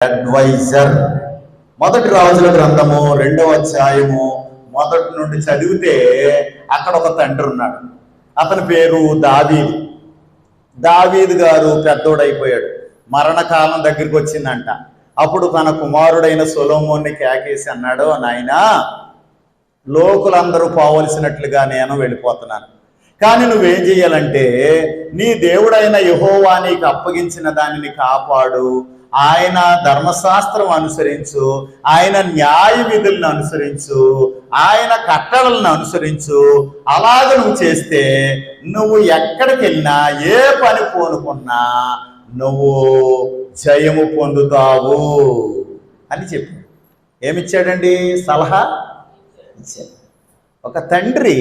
Advisor. మొదటి రాజుల గ్రంథము 2వ అధ్యాయము మొదటి నుండి చదివితే అక్కడ ఒక తండ్రి ఉన్నాడు. అతని పేరు దావీదు. దావీదు గారు పెద్దోడైపోయాడు, మరణకాలం దగ్గరికి వచ్చిందంట. అప్పుడు తన కుమారుడైన సొలొమోన్ని కేకేసి అన్నాడు, నాయనా, లోకులందరూ పోవలసినట్లుగా నేను వెళ్ళిపోతున్నాను, కానీ నువ్వేం చెయ్యాలంటే నీ దేవుడైన యెహోవా నీకు అప్పగించిన దానిని కాపాడు, ఆయన ధర్మశాస్త్రం అనుసరించు, ఆయన న్యాయ విధులను అనుసరించు, ఆయన కట్టడలను అనుసరించు. అలాగ నువ్వు చేస్తే నువ్వు ఎక్కడికి వెళ్ళినా ఏ పని పూనుకున్నా నువ్వు జయము పొందుతావు అని చెప్పాడు. ఏమిచ్చాడండి? సలహా ఇచ్చాడు. ఒక తండ్రి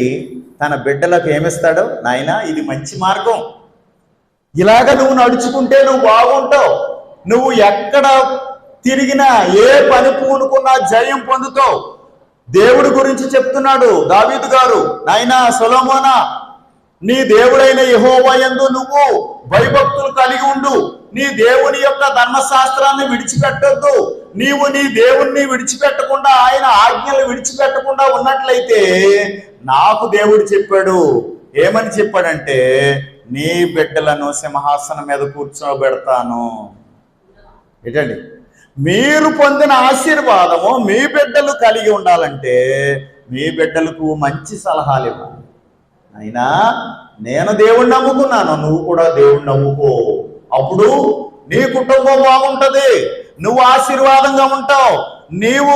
తన బిడ్డలకు ఏమిస్తాడు? నాయనా, ఇది మంచి మార్గం, ఇలాగ నువ్వు నడుచుకుంటే నువ్వు బాగుంటావు, నువ్వు ఎక్కడ తిరిగినా ఏ పని పూనుకున్నా జయం పొందుతావు. దేవుడి గురించి చెప్తున్నాడు దావీదు గారు. నాయనా సొలొమోనా, నీ దేవుడైన యెహోవా యందు నువ్వు భయభక్తులు కలిగి ఉండు, నీ దేవుని యొక్క ధర్మశాస్త్రాన్ని విడిచిపెట్టొద్దు. నీవు నీ దేవుణ్ణి విడిచిపెట్టకుండా, ఆయన ఆజ్ఞలు విడిచిపెట్టకుండా ఉన్నట్లయితే నాకు దేవుడు చెప్పాడు. ఏమని చెప్పాడంటే, నీ బిడ్డలను సింహాసనం మీద కూర్చోబెడతాను. ఏంటండి? మీరు పొందిన ఆశీర్వాదము మీ బిడ్డలు కలిగి ఉండాలంటే మీ బిడ్డలకు మంచి సలహాలు ఇవ్వాలి. అయినా నేను దేవుణ్ణి నమ్ముకున్నాను, నువ్వు కూడా దేవుణ్ణి నమ్ముకో, అప్పుడు నీ కుటుంబం బాగుంటది, నువ్వు ఆశీర్వాదంగా ఉంటావు. నీవు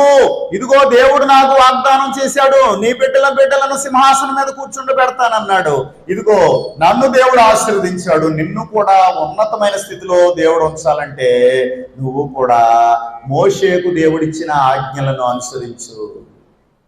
ఇదిగో దేవుడు నాకు వాగ్దానం చేశాడు, నీ బిడ్డలను సింహాసనం మీద కూర్చుండి పెడతానన్నాడు. ఇదిగో నన్ను దేవుడు ఆశీర్వదించాడు, నిన్ను కూడా ఉన్నతమైన స్థితిలో దేవుడు ఉంచాలంటే నువ్వు కూడా మోషేకు దేవుడిచ్చిన ఆజ్ఞలను అనుసరించు.